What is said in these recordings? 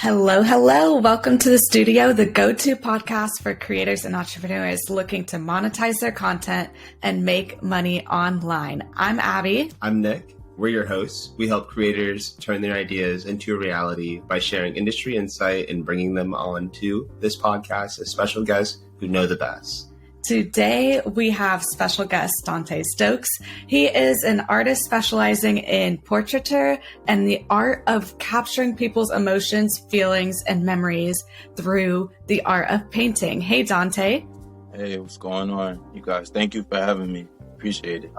Hello, hello. Welcome to the studio, the go-to podcast for creators and entrepreneurs looking to monetize their content and make money online. I'm Abby. I'm Nick. We're your hosts. We help creators turn their ideas into a reality by sharing industry insight and bringing them on to this podcast as special guests who know the best. Today, we have special guest Donté Stokes. He is an artist specializing in portraiture and the art of capturing people's emotions, feelings, and memories through the art of painting. Hey, Dante. Hey, what's going on, you guys? Thank you for having me. Appreciate it.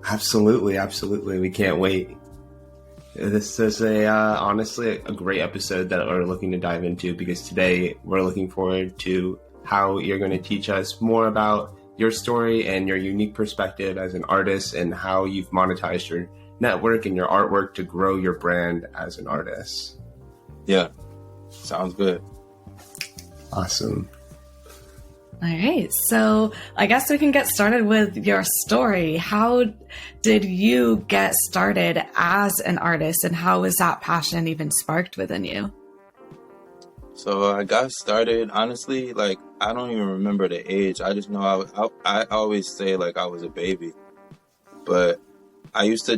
Absolutely. We can't wait. This is honestly a great episode that we're looking to dive into because today we're looking forward to how you're going to teach us more about your story and your unique perspective as an artist and how you've monetized your network and your artwork to grow your brand as an artist. Yeah, sounds good. Awesome. All right, so I guess we can get started with your story. How did you get started as an artist, and how was that passion even sparked within you? So I got started, honestly, I don't even remember the age. I just know I always say I was a baby. But I used to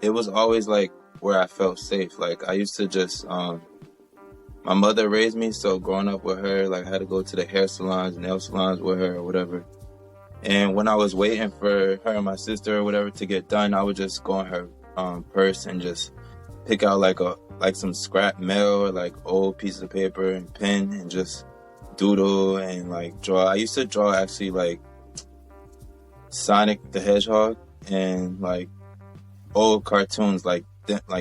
it was always where I felt safe. I used to my mother raised me, so growing up with her, I had to go to the hair salons, nail salons with her or whatever. And when I was waiting for her and my sister or whatever to get done, I would just go in her purse and just pick out some scrap mail or old pieces of paper and pen and just doodle and draw. I used to draw actually Sonic the Hedgehog and old cartoons like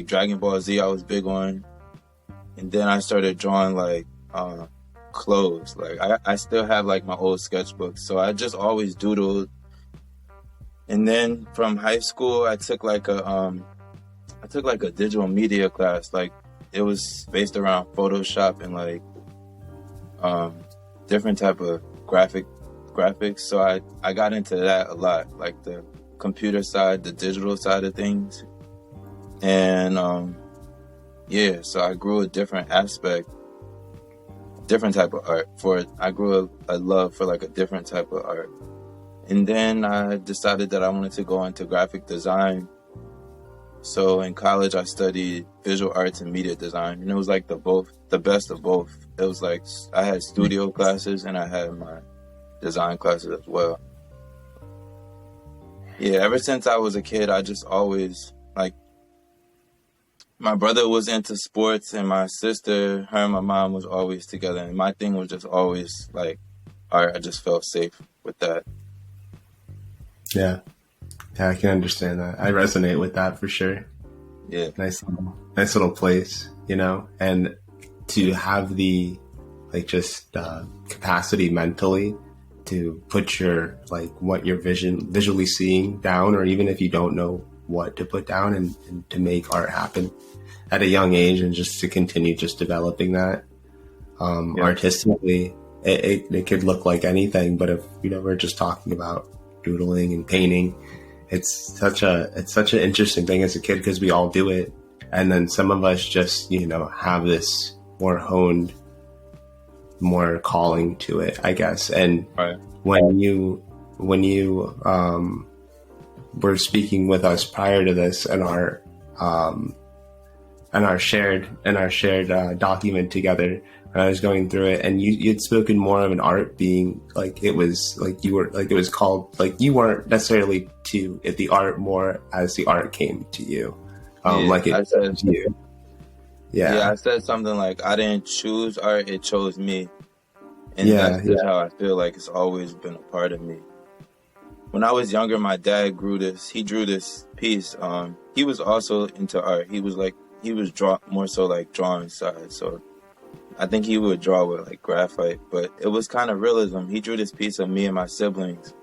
Dragon Ball Z I was big on. And then I started drawing clothes. I still have my old sketchbooks, so I just always doodled. And then from high school I took a digital media class. It was based around Photoshop and different type of graphics. So I got into that a lot, the computer side, the digital side of things. And so I grew a different aspect, different type of art for it. I grew a love for a different type of art. And then I decided that I wanted to go into graphic design. So in college, I studied visual arts and media design, and it was the best of both. It was I had studio classes and I had my design classes as well. Yeah, ever since I was a kid, I just always my brother was into sports and my sister, her and my mom was always together. And my thing was just always art. I just felt safe with that. Yeah, I can understand that. I resonate with that for sure. Yeah. Nice little place, and to have the capacity mentally to put your what you're visually seeing down, or even if you don't know what to put down, and to make art happen at a young age, and just to continue just developing that artistically. It could look like anything, but if we're just talking about doodling and painting, it's such an interesting thing as a kid because we all do it, and then some of us just have this more honed, more calling to it, I guess. And right. when you were speaking with us prior to this and our shared document together, and I was going through it, and you'd spoken more of an art being it was called you weren't necessarily to it, the art more as the art came to you, I said to you. Yeah, I said something I didn't choose art, it chose me, and that's just how I feel it's always been a part of me. When I was younger, my dad drew this piece. He was also into art. He was more so drawing side. So I think he would draw with graphite, but it was kind of realism. He drew this piece of me and my siblings,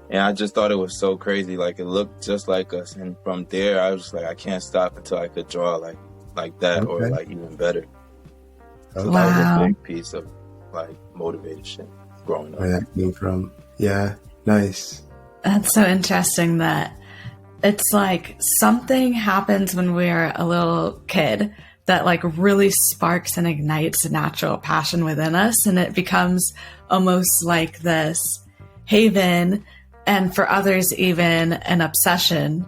and I just thought it was so crazy. It looked just like us. And from there, I was just I can't stop until I could draw like that, or even better. So that was a big piece of motivation growing up. Where that came from. Yeah. Nice. That's so interesting that it's something happens when we're a little kid that like really sparks and ignites a natural passion within us. And it becomes almost like this haven, and for others, even an obsession.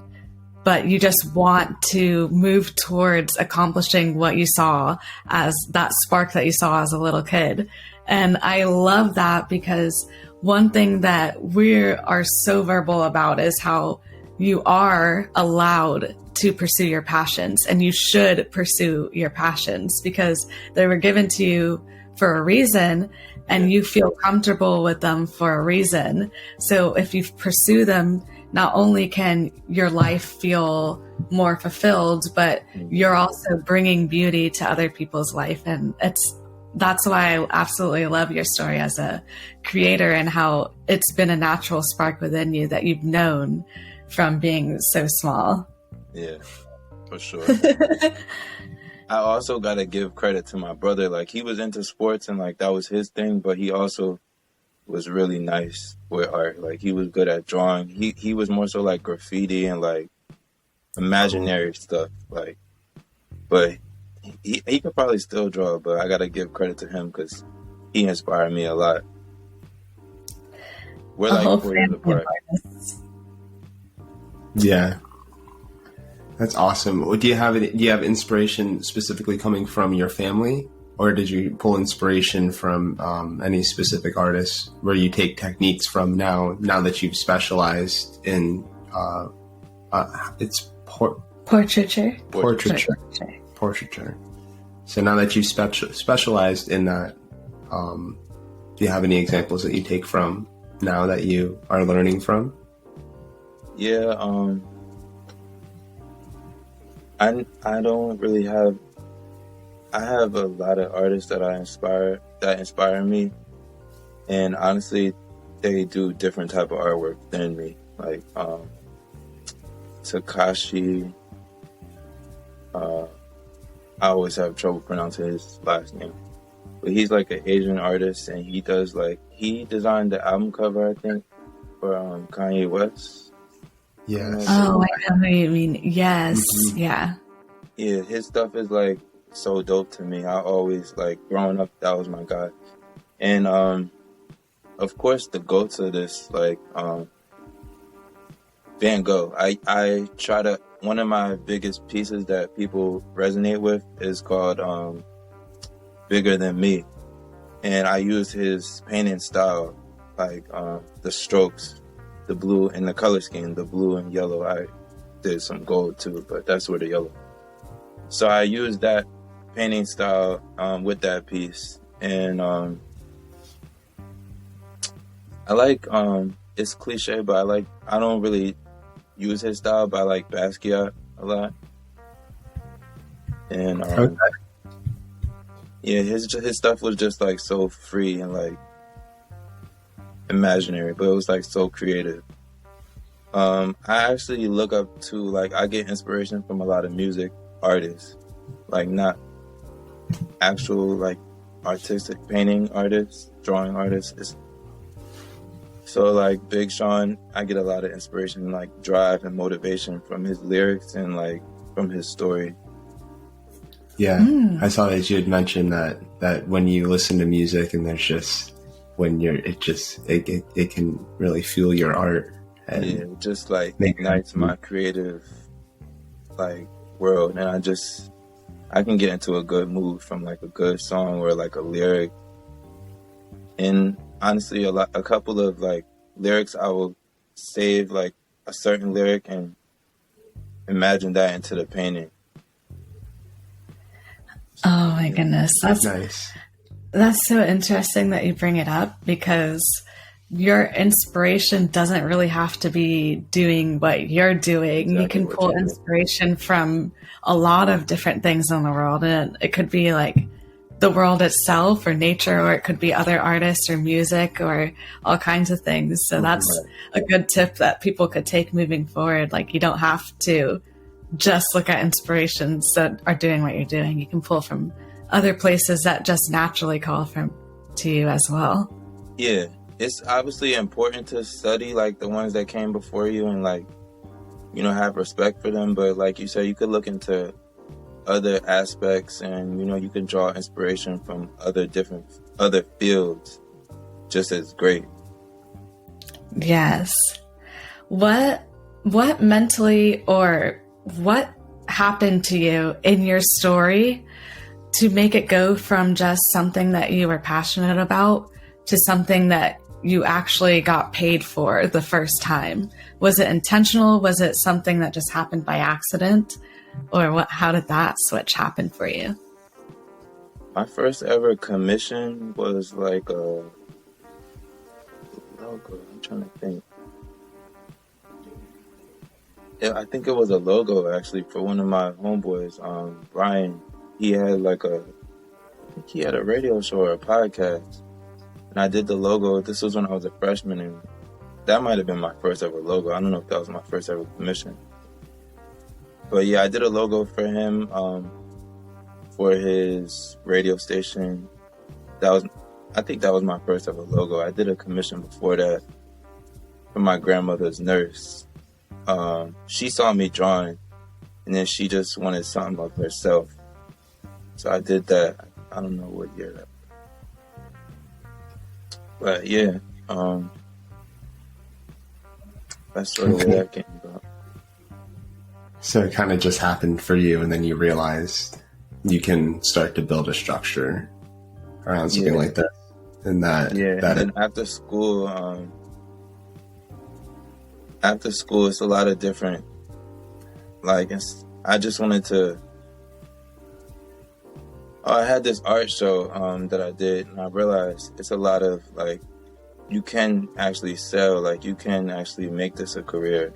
But you just want to move towards accomplishing what you saw as that spark that you saw as a little kid. And I love that, because one thing that we are so verbal about is how you are allowed to pursue your passions, and you should pursue your passions because they were given to you for a reason, and you feel comfortable with them for a reason. So if you pursue them, not only can your life feel more fulfilled, but you're also bringing beauty to other people's life. And that's why I absolutely love your story as a creator, and how it's been a natural spark within you that you've known from being so small. Yeah, for sure. I also got to give credit to my brother. Like, he was into sports and like that was his thing, but he also was really nice with art. Like, he was good at drawing. He was more so like graffiti and like imaginary stuff. Like, but he could probably still draw, but I gotta give credit to him because he inspired me a lot. We're like 4 years apart. Yeah, that's awesome. Do you have inspiration specifically coming from your family? Or did you pull inspiration from any specific artists where you take techniques from now that you've specialized in Portraiture. So now that you've specialized in that, do you have any examples that you take from now that you are learning from? Yeah, I don't really have. I have a lot of artists that inspire me, and honestly, they do different type of artwork than me. Like Takashi, I always have trouble pronouncing his last name, but he's like an Asian artist, and he designed the album cover, I think, for Kanye West. Yes. Oh, I know who you mean. Yes. Mm-hmm. Yeah. Yeah, his stuff is like so dope to me. I always, like, growing up, that was my guy. And of course, the GOATs of this, like Van Gogh. I try to, one of my biggest pieces that people resonate with is called Bigger Than Me, and I use his painting style, like the strokes, the blue and the color scheme, the blue and yellow. I did some gold too, but that's where the yellow. So I use that painting style with that piece, and I like it's cliche, but I don't really use his style, but I like Basquiat a lot. And yeah, his stuff was just like so free and like imaginary, but it was like so creative. I actually look up to, like, I get inspiration from a lot of music artists, like not actual like artistic painting artists, drawing artists. So like Big Sean, I get a lot of inspiration, like drive and motivation from his lyrics and like from his story. Yeah, I saw that you had mentioned that when you listen to music and there's just it can really fuel your art. And yeah, it just like ignites my creative like world, and I can get into a good mood from like a good song or like a lyric. And honestly, a couple of like lyrics, I will save like a certain lyric and imagine that into the painting. Oh my goodness, that's nice. That's so interesting that you bring it up, because your inspiration doesn't really have to be doing what you're doing. Exactly. You can pull inspiration from a lot of different things in the world, and it could be like the world itself or nature, or it could be other artists or music or all kinds of things. So that's a good tip that people could take moving forward. Like, you don't have to just look at inspirations that are doing what you're doing. You can pull from other places that just naturally call to you as well. Yeah. It's obviously important to study like the ones that came before you and like, you know, have respect for them. But like you said, you could look into other aspects, and you can draw inspiration from other fields just as great. Yes. What mentally, or what happened to you in your story to make it go from just something that you were passionate about to something that you actually got paid for the first time? Was it intentional? Was it something that just happened by accident? Or how did that switch happen for you? My first ever commission was like a logo. I'm trying to think. Yeah, I think it was a logo actually for one of my homeboys, Brian. He had I think he had a radio show or a podcast, and I did the logo. This was when I was a freshman, and that might have been my first ever logo. I don't know if that was my first ever commission. But yeah, I did a logo for him for his radio station. I think that was my first ever logo. I did a commission before that for my grandmother's nurse. She saw me drawing, and then she just wanted something of herself. So I did that. I don't know what year that was. But yeah, that's sort of where that came about. So it kind of just happened for you, and then you realized you can start to build a structure around something like that. And and after school, it's a lot of different. I just wanted to. I had this art show that I did, and I realized it's a lot of you can actually sell, you can actually make this a career.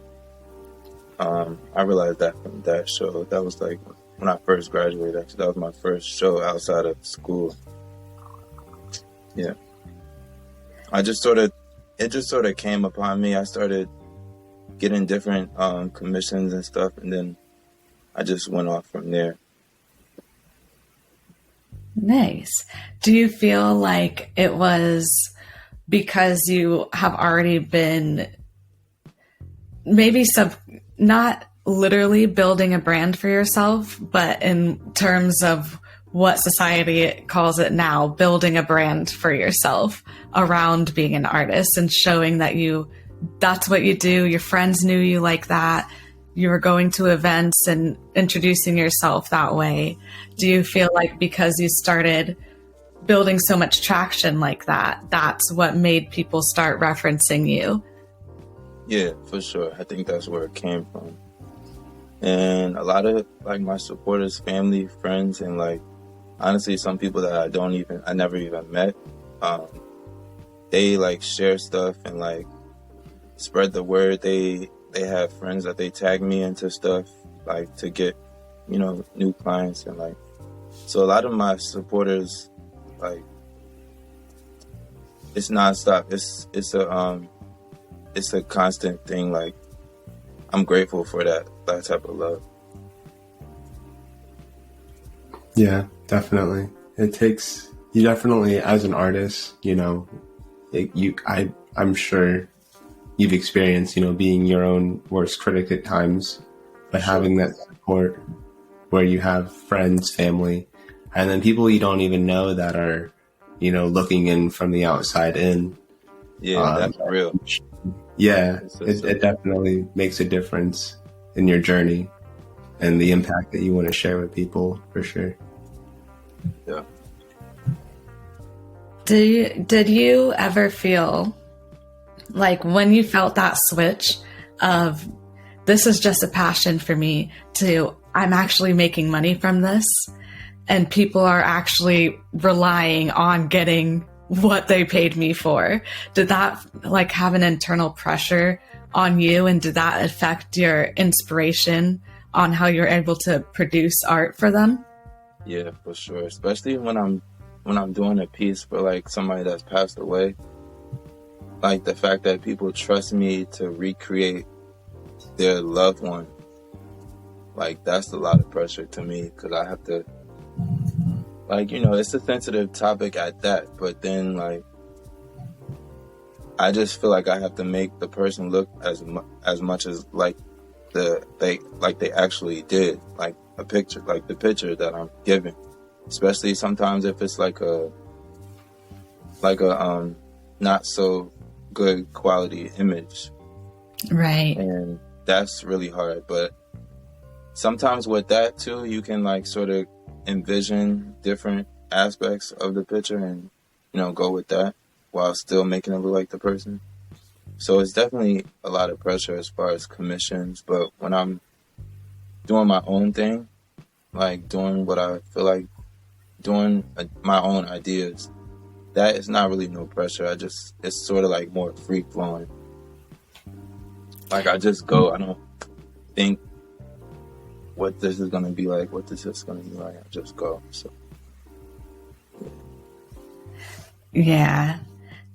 I realized that from that show. That was when I first graduated. Actually, that was my first show outside of school. Yeah, it just sort of came upon me. I started getting different commissions and stuff, and then I just went off from there. Nice. Do you feel like it was because you have already been maybe not literally building a brand for yourself, but in terms of what society calls it now, building a brand for yourself around being an artist and showing that that's what you do. Your friends knew you like that. You were going to events and introducing yourself that way. Do you feel like because you started building so much traction like that, that's what made people start referencing you? Yeah, for sure. I think that's where it came from. And a lot of my supporters, family, friends, and honestly, some people that I never even met, they share stuff and spread the word. They have friends that they tag me into stuff to get new clients, and so a lot of my supporters, it's nonstop. It's a constant thing. I'm grateful for that type of love. Yeah, definitely. It takes you definitely, as an artist, I'm sure you've experienced, being your own worst critic at times, but having that support where you have friends, family, and then people you don't even know that are, looking in from the outside in. Yeah, that's real. Yeah, it definitely makes a difference in your journey and the impact that you want to share with people, for sure. Yeah. Did you ever feel when you felt that switch of this is just a passion for me to I'm actually making money from this and people are actually relying on getting what they paid me for? Did that have an internal pressure on you, and did that affect your inspiration on how you're able to produce art for them? Yeah, for sure. Especially when I'm doing a piece for somebody that's passed away. The fact that people trust me to recreate their loved one. That's a lot of pressure to me, because I have to it's a sensitive topic at that, but then I just feel I have to make the person look as much as they actually did. a picture, like the picture that I'm giving. Especially sometimes if it's like a not so good quality image. Right. And that's really hard. But sometimes with that too, you can like sort of envision different aspects of the picture and, you know, go with that while still making it look like the person. So it's definitely a lot of pressure as far as commissions. But when I'm doing my own thing, like doing what I feel like doing, my own ideas, that is not really no pressure. It's sort of like more free flowing. Like I just go, I don't think what this is going to be like, what this is going to be like. I just go. So. Yeah.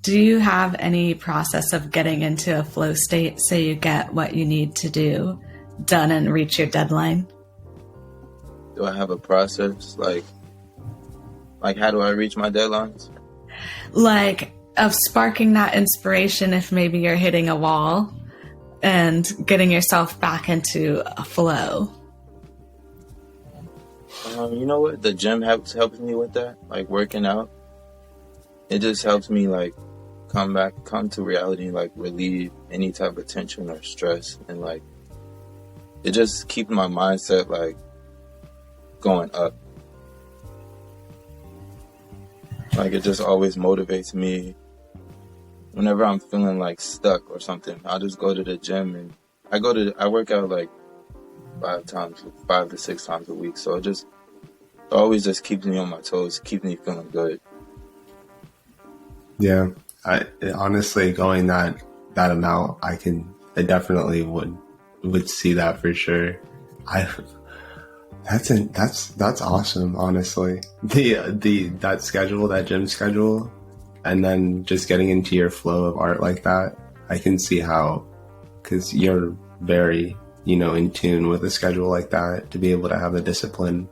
Do you have any process of getting into a flow state so you get what you need to do done and reach your deadline? Do I have a process? Like how do I reach my deadlines? Like of sparking that inspiration if maybe you're hitting a wall and getting yourself back into a flow. You know what? The gym helps me with that. Like working out. It just helps me like come to reality, like relieve any type of tension or stress, and like it just keeps my mindset like going up. Like it just always motivates me. Whenever I'm feeling like stuck or something, I'll just go to the gym and I work out like 5 to 6 times a week. So it always just keeps me on my toes, keeps me feeling good. Yeah, honestly, going that amount, I definitely would see that for sure. That's awesome. Honestly, that schedule, that gym schedule, and then just getting into your flow of art like that, I can see how, because you're very, you know, in tune with a schedule like that, to be able to have the discipline,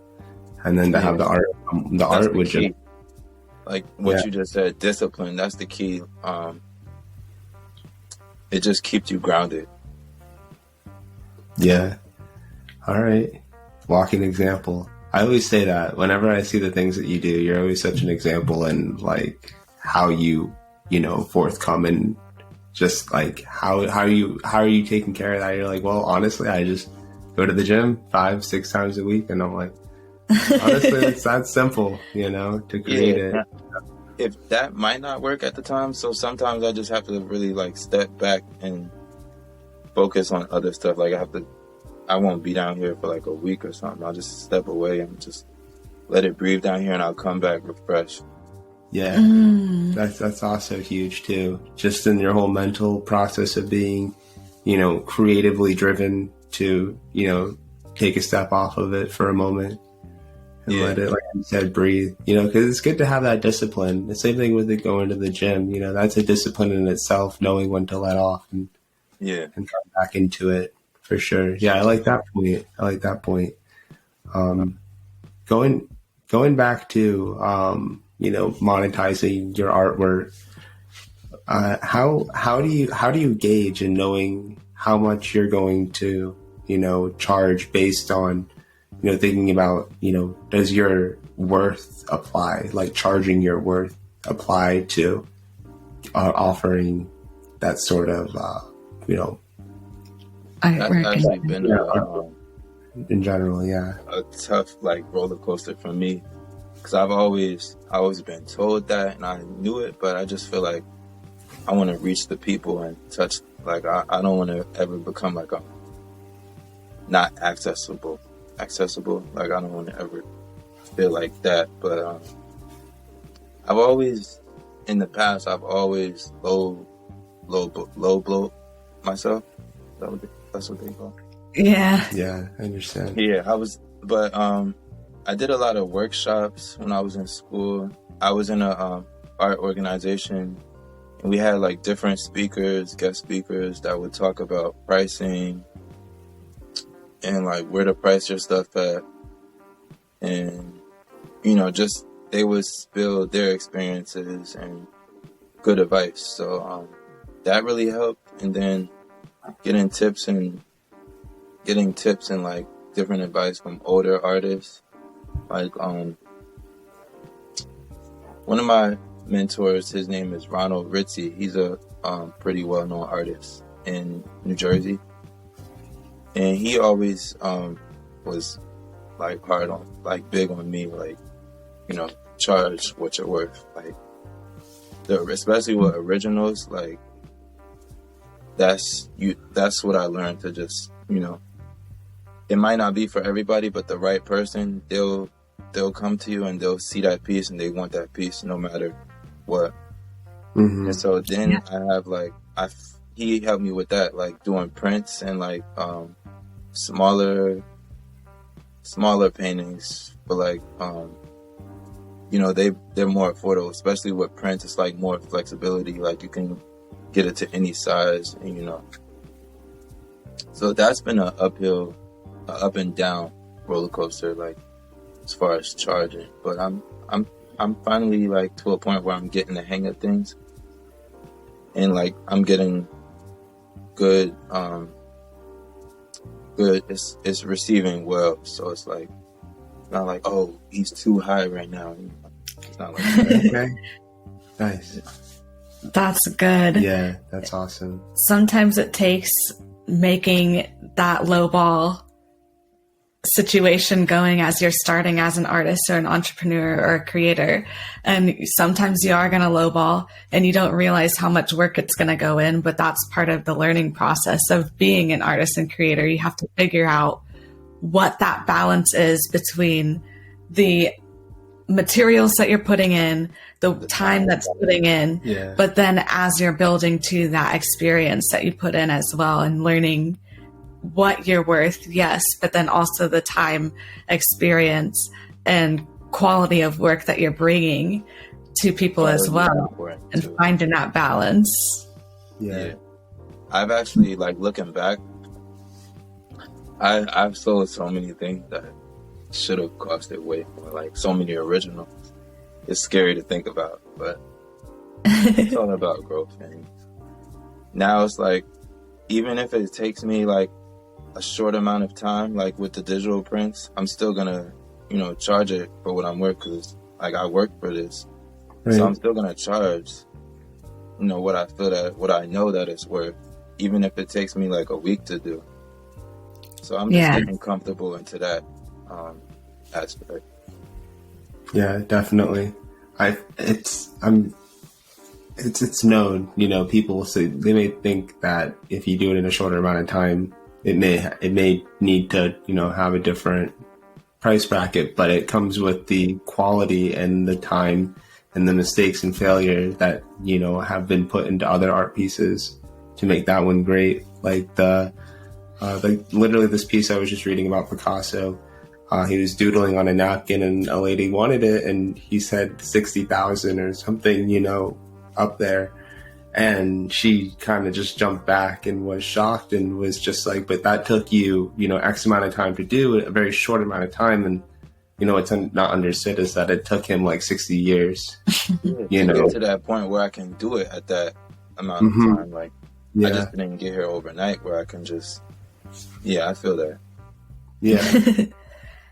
and then to have the art. The art would just. Like what you just said, discipline, that's the key. It just keeps you grounded. Yeah. All right. Walking example. I always say that whenever I see the things that you do, you're always such an example, and like how you know, forthcome, and just like how are you taking care of that? You're like, well, honestly, I just go to the gym 5-6 times a week, and I'm like, honestly, it's that simple, you know, to create it. If that might not work at the time, so sometimes I just have to really like step back and focus on other stuff. Like I won't be down here for like a week or something. I'll just step away and just let it breathe down here, and I'll come back refreshed. Yeah, that's also huge too. Just in your whole mental process of being, you know, creatively driven to, you know, take a step off of it for a moment. And let it, like you said, breathe, you know, because it's good to have that discipline. The same thing with it going to the gym, you know, that's a discipline in itself, knowing when to let off and come back into it, for sure. Yeah, I like that point. Going back to, you know, monetizing your artwork, how do you gauge in knowing how much you're going to, you know, charge based on, you know, thinking about, you know, does your worth apply, like charging your worth apply to offering that sort of, you know, that's actually been in general, a tough like roller coaster for me, because I've always been told that, and I knew it, but I just feel like I want to reach the people and touch. Like I don't want to ever become like a not accessible. Like I don't want to ever feel like that. But I've always, in the past, low blow myself. That's what they call. Yeah, I understand. Yeah, I did a lot of workshops when I was in school. I was in a art organization, and we had like different guest speakers that would talk about pricing and like where to price your stuff at, and you know, just they would spill their experiences and good advice. So that really helped. And then getting tips and like different advice from older artists. Like, one of my mentors, his name is Ronald Ritchie. He's a pretty well-known artist in New Jersey. And he always was like hard on, like big on me, like, you know, charge what you're worth. Like, especially with originals, like, that's what I learned to just, you know, it might not be for everybody, but the right person, they'll come to you and they'll see that piece and they want that piece no matter what. Mm-hmm. And so then I have like, he helped me with that, like doing prints and like smaller paintings, but like you know, they're more affordable, especially with prints. It's like more flexibility, like you can get it to any size, and you know. So that's been an up and down roller coaster, like as far as charging. But I'm finally like to a point where I'm getting the hang of things, and like I'm getting good. Good. It's receiving well, so it's like not like, oh, he's too high right now. It's not like that. Okay. Nice. That's good. Yeah, that's awesome. Sometimes it takes making that lowball situation going as you're starting as an artist or an entrepreneur or a creator. And sometimes you are going to lowball and you don't realize how much work it's going to go in, but that's part of the learning process of being an artist and creator. You have to figure out what that balance is between the materials that you're putting in, the time that's putting in, but then as you're building to that experience that you put in as well and learning what you're worth, yes, but then also the time, experience, and quality of work that you're bringing to people as well, and finding that balance. Yeah. I've actually, like, looking back, I've sold so many things that should have costed way more, like so many originals. It's scary to think about, but it's all about growth. And now it's like, even if it takes me like a short amount of time, like with the digital prints, I'm still gonna, you know, charge it for what I'm worth, because like I work for this, so I'm still gonna charge, you know, what I know that it's worth, even if it takes me like a week to do. So I'm just getting comfortable into that aspect. Yeah, definitely. It's known, you know, people say they may think that if you do it in a shorter amount of time, it may need to, you know, have a different price bracket, but it comes with the quality and the time and the mistakes and failure that, you know, have been put into other art pieces to make that one great. Like literally this piece I was just reading about Picasso, he was doodling on a napkin and a lady wanted it and he said 60,000 or something, you know, up there. And she kind of just jumped back and was shocked and was just like, but that took you, you know, X amount of time to do, a very short amount of time. And, you know, what's not understood is that it took him like 60 years, you know, get to that point where I can do it at that amount of time. Like, I just didn't get here overnight where I can just, I feel that. Yeah.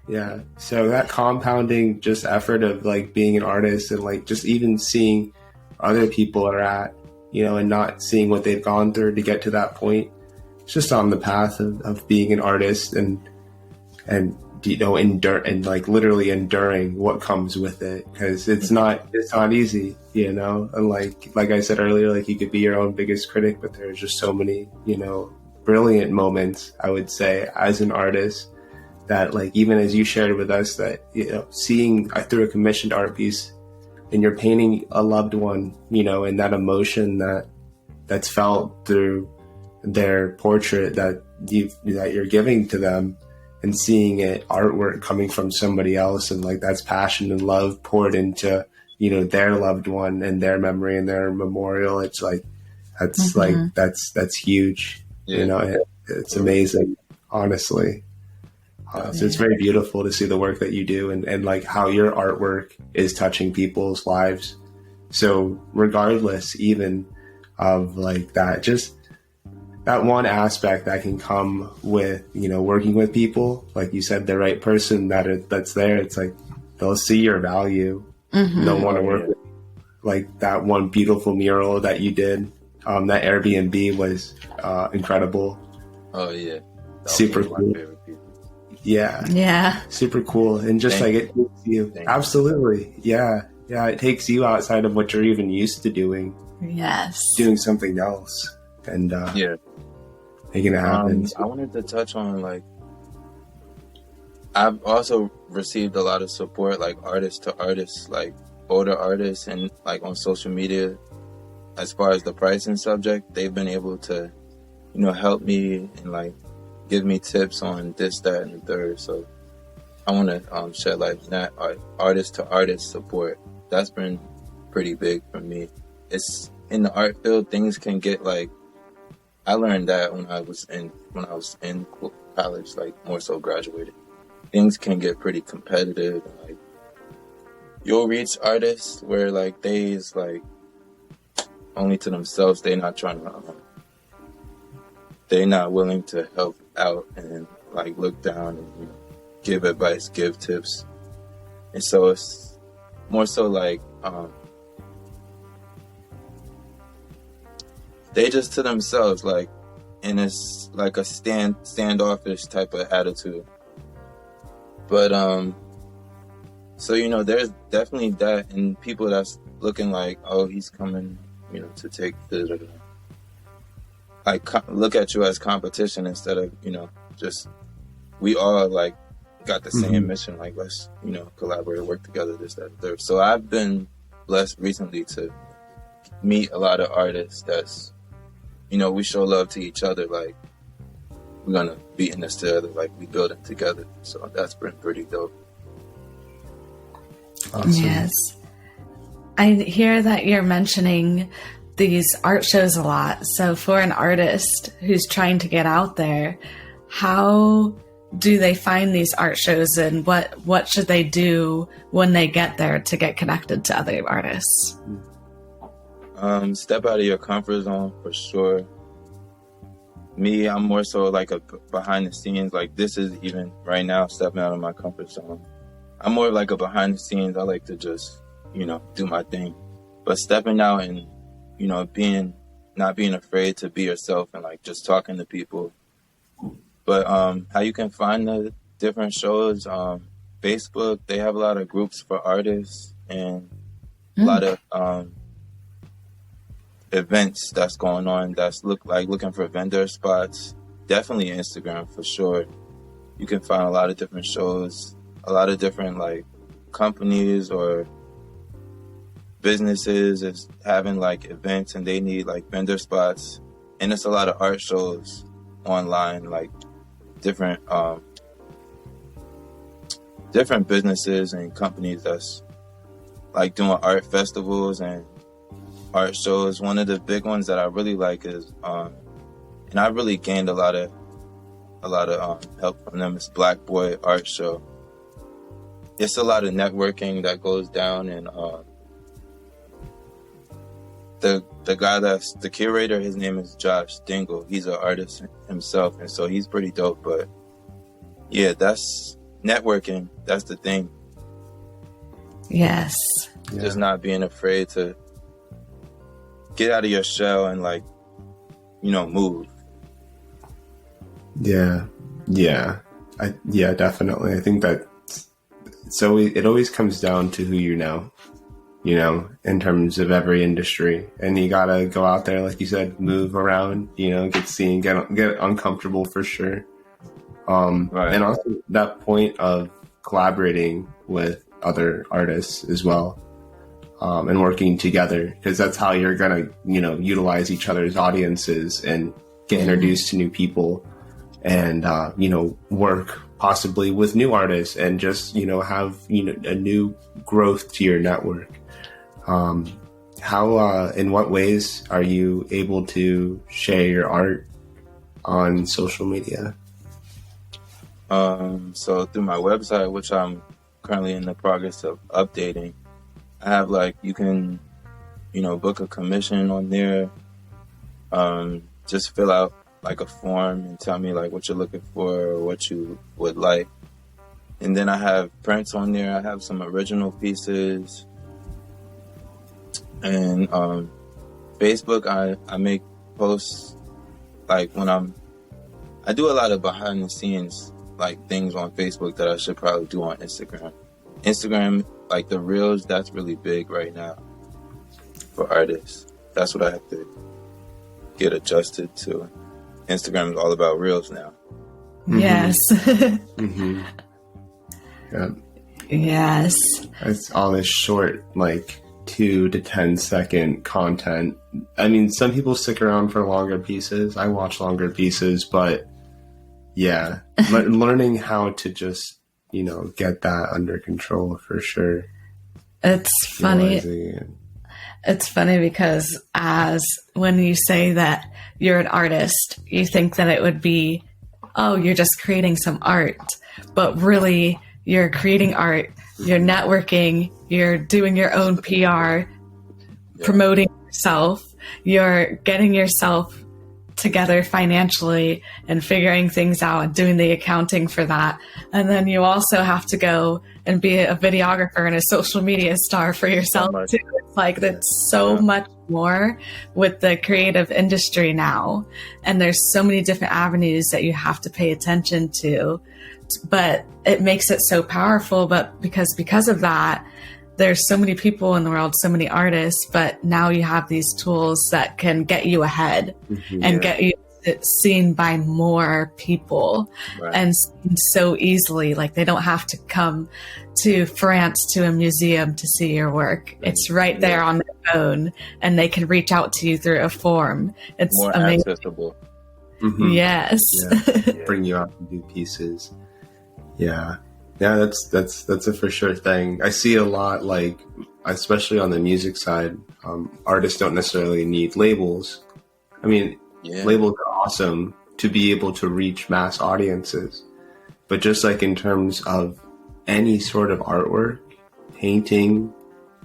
Yeah. So that compounding just effort of like being an artist and like just even seeing other people are at, you know, and not seeing what they've gone through to get to that point. It's just on the path of being an artist and, you know, endure and like literally enduring what comes with it. Cause it's not easy, you know, and like I said earlier, like you could be your own biggest critic, but there's just so many, you know, brilliant moments, I would say, as an artist that like, even as you shared with us that, you know, seeing through a commissioned art piece, and you're painting a loved one, you know, and that emotion that's felt through their portrait that you're giving to them, and seeing it artwork coming from somebody else, and like that's passion and love poured into, you know, their loved one and their memory and their memorial. It's like that's like that's huge. You know, it's amazing, honestly. So it's very beautiful to see the work that you do and like how your artwork is touching people's lives. So regardless even of like that, just that one aspect that can come with, you know, working with people, like you said, the right person that's there. It's like they'll see your value. They'll want to work with you. Like that one beautiful mural that you did, that Airbnb was incredible. Oh yeah, super cool. Yeah, super cool. And just like it takes you, absolutely, yeah, it takes you outside of what you're even used to doing. Yes, doing something else, and making it happen. I wanted to touch on, like, I've also received a lot of support, like artist to artist, like older artists, and like on social media. As far as the pricing subject, they've been able to, you know, help me and like give me tips on this, that, and the third. So I want to shed light on that artist to artist support. That's been pretty big for me. It's in the art field, things can get like, I learned that when I was in college, like more so graduated. Things can get pretty competitive. Like you'll reach artists where like they is like only to themselves. They're not trying to. They're not willing to help out and like look down and, you know, give advice, give tips, and so it's more so like they just to themselves, like, and it's like a standoffish type of attitude. But so, you know, there's definitely that, and people that's looking like, oh, he's coming, you know, to take the, like, look at you as competition instead of, you know, just, we all like got the same mission, like, let's, you know, collaborate, work together, this, that, third. So I've been blessed recently to meet a lot of artists that's, you know, we show love to each other, like, we're gonna be in this together, like we build it together. So that's been pretty dope. Awesome. Yes. I hear that you're mentioning these art shows a lot. So for an artist who's trying to get out there, how do they find these art shows, and what should they do when they get there to get connected to other artists? Step out of your comfort zone for sure. Me, I'm more so like a behind the scenes. Like this is even right now stepping out of my comfort zone. I'm more like a behind the scenes. I like to just, you know, do my thing. But stepping out and, you know, not being afraid to be yourself and like just talking to people. But how you can find the different shows, Facebook, they have a lot of groups for artists and a lot of events that's going on that's looking for vendor spots. Definitely Instagram for sure. You can find a lot of different shows, a lot of different like companies or businesses is having like events and they need like vendor spots, and it's a lot of art shows online, like different businesses and companies that's like doing art festivals and art shows. One of the big ones that I really like is and I really gained a lot of help from them, is Black Boy Art Show. It's a lot of networking that goes down, and the guy that's the curator, his name is Josh Dingle. He's an artist himself, and so he's pretty dope. But yeah, that's networking. That's the thing. Yes. Just not being afraid to get out of your shell and like, you know, move. Yeah, definitely. I think that it always comes down to who you know, in terms of every industry, and you gotta go out there, like you said, move around, you know, get seen, get uncomfortable for sure. Right. And also that point of collaborating with other artists as well. And working together, because that's how you're gonna, you know, utilize each other's audiences and get introduced to new people, and you know, work possibly with new artists, and just, you know, have, you know, a new growth to your network. How in what ways are you able to share your art on social media? So through my website, which I'm currently in the progress of updating, I have like, you can, you know, book a commission on there. Just fill out like a form and tell me like what you're looking for or what you would like. And then I have prints on there. I have some original pieces. And Facebook, I make posts like when I do a lot of behind the scenes like things on Facebook that I should probably do on Instagram. Instagram, like the reels, that's really big right now for artists. That's what I have to get adjusted to. Instagram is all about reels now. Yes. Mm-hmm. Yeah. Yes. It's all this short, like 2 to 10 second content. I mean, some people stick around for longer pieces. I watch longer pieces, but yeah, learning how to just, get that under control for sure. It's funny. It's funny because when you say that you're an artist, you think that it would be, oh, you're just creating some art, but really you're creating art, you're networking, you're doing your own PR, promoting yourself, you're getting yourself together financially and figuring things out and doing the accounting for that. And then you also have to go and be a videographer and a social media star for yourself too. It's like that's so much more with the creative industry now. And there's so many different avenues that you have to pay attention to, but it makes it so powerful. But because of that, there's so many people in the world, so many artists, but now you have these tools that can get you ahead and get you seen by more people and so easily. Like they don't have to come to France to a museum to see your work. It's right there on their phone and they can reach out to you through a form. It's more amazing. accessible. Yes. Bring you out and do pieces. Yeah, that's a for sure thing. I see a lot, like, especially on the music side, artists don't necessarily need labels. I mean, labels are awesome to be able to reach mass audiences, but just like in terms of any sort of artwork, painting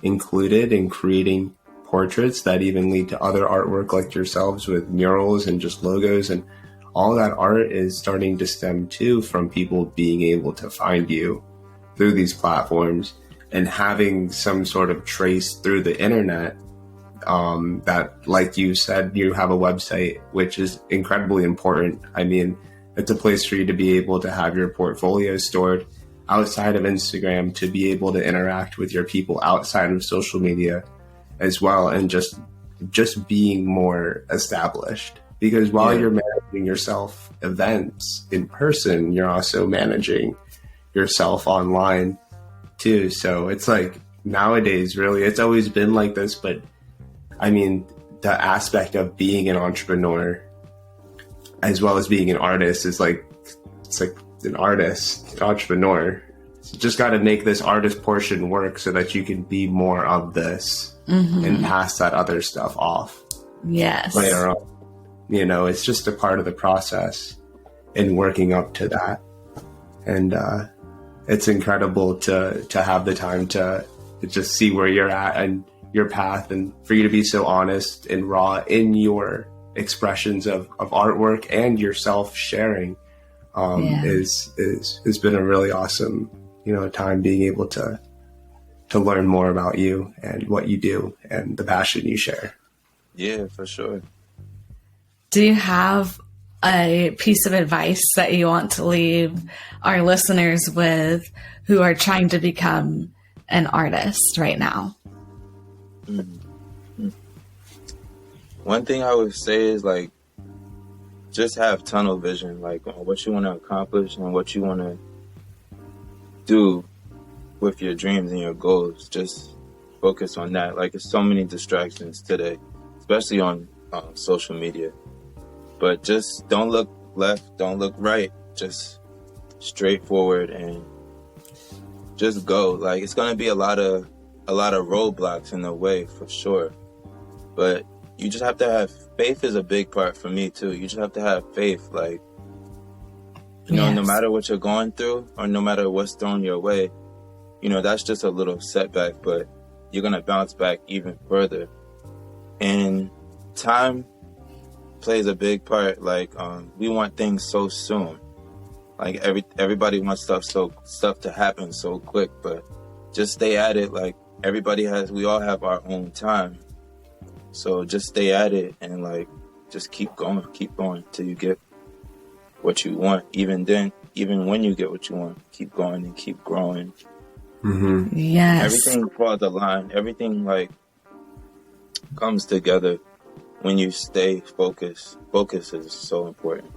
included, in creating portraits that even lead to other artwork like yourselves with murals and just logos, and all that art is starting to stem too from people being able to find you through these platforms and having some sort of trace through the internet. That, like you said, you have a website, which is incredibly important. I mean, it's a place for you to be able to have your portfolio stored outside of Instagram, to be able to interact with your people outside of social media as well, and just being more established. Because while you're managing yourself events in person, you're also managing yourself online too. So it's like nowadays, really, it's always been like this. But I mean, the aspect of being an entrepreneur as well as being an artist is like, it's like an artist, an entrepreneur. You just got to make this artist portion work so that you can be more of this and pass that other stuff off. Yes. Later on. It's just a part of the process in working up to that. And it's incredible to have the time to just see where you're at and your path, and for you to be so honest and raw in your expressions of artwork and yourself sharing has been a really awesome, time being able to learn more about you and what you do and the passion you share. Yeah, for sure. Do you have a piece of advice that you want to leave our listeners with who are trying to become an artist right now? One thing I would say is, like, just have tunnel vision, like, on what you want to accomplish and what you want to do with your dreams and your goals. Just focus on that. Like, there's so many distractions today, especially on social media. But just don't look left, don't look right. Just straight forward and just go. Like, it's gonna be a lot of roadblocks in the way for sure. But you just have to have faith. Is a big part for me too. You just have to have faith. Like, no matter what you're going through or no matter what's thrown your way, that's just a little setback, but you're gonna bounce back even further. And time plays a big part. Like, we want things so soon. Like everybody wants stuff to happen so quick, but just stay at it. Like we all have our own time. So just stay at it and like, just keep going till you get what you want. Even when you get what you want, keep going and keep growing. Mm-hmm. Yes. Everything falls aligned. Everything like comes together when you stay focused. Focus is so important.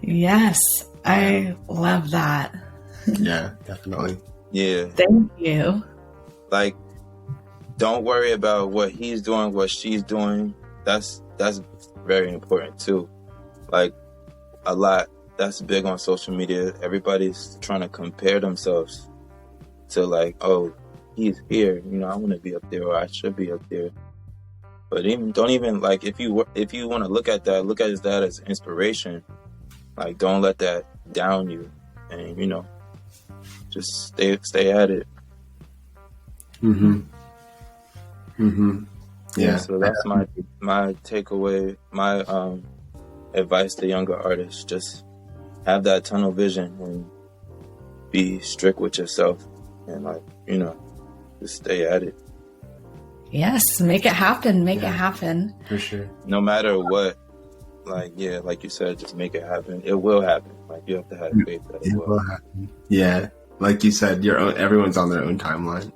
Yes, I love that. Yeah, definitely. Yeah. Thank you. Like, don't worry about what he's doing, what she's doing. That's very important too. Like, a lot. That's big on social media. Everybody's trying to compare themselves to like, oh, he's here. You know, I want to be up there, or I should be up there. But don't even like, if you want to look at that as inspiration. Like, don't let that down you, and you know, just stay at it. Mm-hmm. Mm-hmm. Yeah. So that's my takeaway. My advice to younger artists: just have that tunnel vision and be strict with yourself, and like, you know, just stay at it. Yes, make it happen. Make it happen. For sure. No matter what. Like, yeah, like you said, just make it happen. It will happen. Like, you have to have faith that it will happen. Yeah, like you said, everyone's on their own timeline.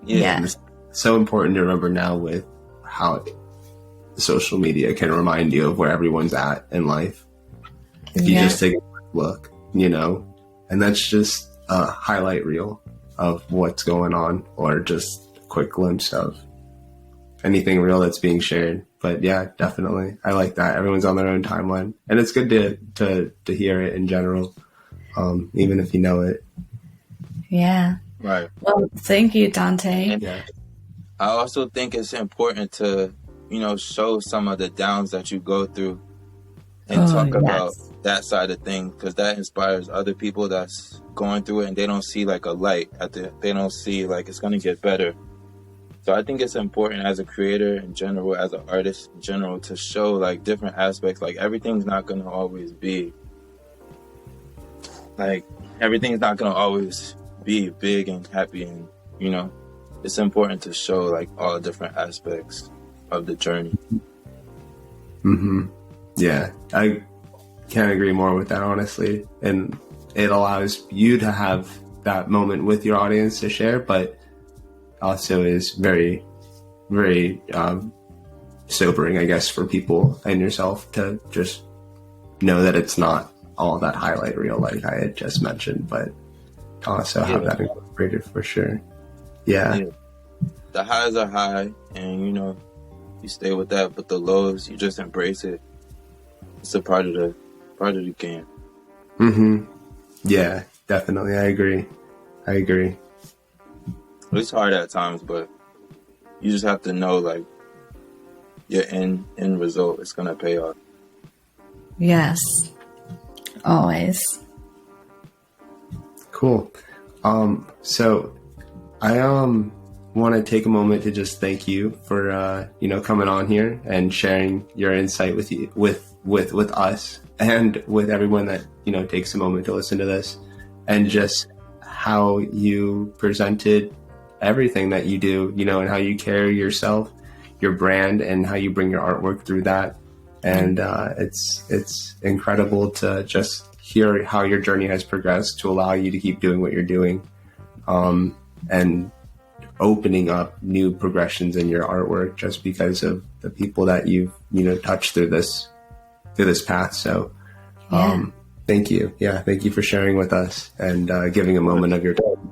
Yeah. And it's so important to remember now with how social media can remind you of where everyone's at in life. If you just take a quick look, you know, and that's just a highlight reel of what's going on, or just a quick glimpse of anything real that's being shared. But yeah, definitely. I like that. Everyone's on their own timeline. And it's good to hear it in general, even if you know it. Yeah. Right. Well, thank you, Dante. Yeah. I also think it's important to, you know, show some of the downs that you go through and talk about that side of things, because that inspires other people that's going through it, and they don't see like a light they don't see like it's going to get better. So I think it's important as a creator in general, as an artist in general, to show like different aspects. Like, everything's not going to always be big and happy, and you know, it's important to show like all different aspects of the journey. Mm-hmm. Yeah, I can't agree more with that, honestly. And it allows you to have that moment with your audience to share, but also is very, very sobering, I guess, for people and yourself to just know that it's not all that highlight reel like I had just mentioned, but to also have that incorporated for sure. Yeah. The highs are high, and you know, you stay with that, but the lows, you just embrace it. It's a part of the game. Mm-hmm. Yeah, definitely. I agree. It's hard at times, but you just have to know, like, your end result is gonna pay off. Yes, always. Cool. So I want to take a moment to just thank you for coming on here and sharing your insight with us and with everyone that takes a moment to listen to this, and just how you presented everything that you do, and how you carry yourself, your brand, and how you bring your artwork through that. And it's incredible to just hear how your journey has progressed to allow you to keep doing what you're doing, and opening up new progressions in your artwork just because of the people that you've touched through this path. So thank you. Thank you for sharing with us and giving a moment of your time.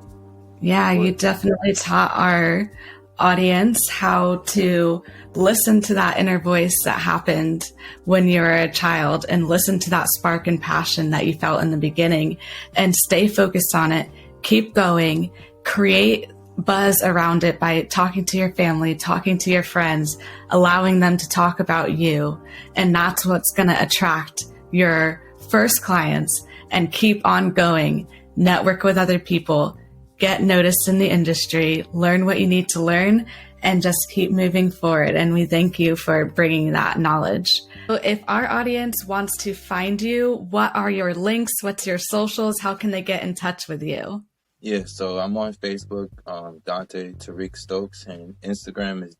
Yeah, you definitely taught our audience how to listen to that inner voice that happened when you were a child, and listen to that spark and passion that you felt in the beginning, and stay focused on it, keep going, create buzz around it by talking to your family, talking to your friends, allowing them to talk about you. And that's what's going to attract your first clients, and keep on going, network with other people, get noticed in the industry, learn what you need to learn, and just keep moving forward. And we thank you for bringing that knowledge. So if our audience wants to find you, what are your links? What's your socials? How can they get in touch with you? Yeah, so I'm on Facebook, Donté Tarik Stokes, and Instagram is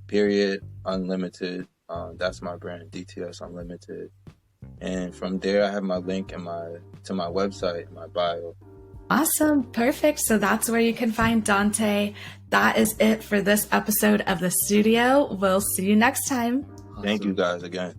DTS_Unlimited. That's my brand, DTS Unlimited. And from there, I have my link to my website, my bio. Awesome. Perfect. So that's where you can find Dante. That is it for this episode of The Studio. We'll see you next time. Thank you guys again.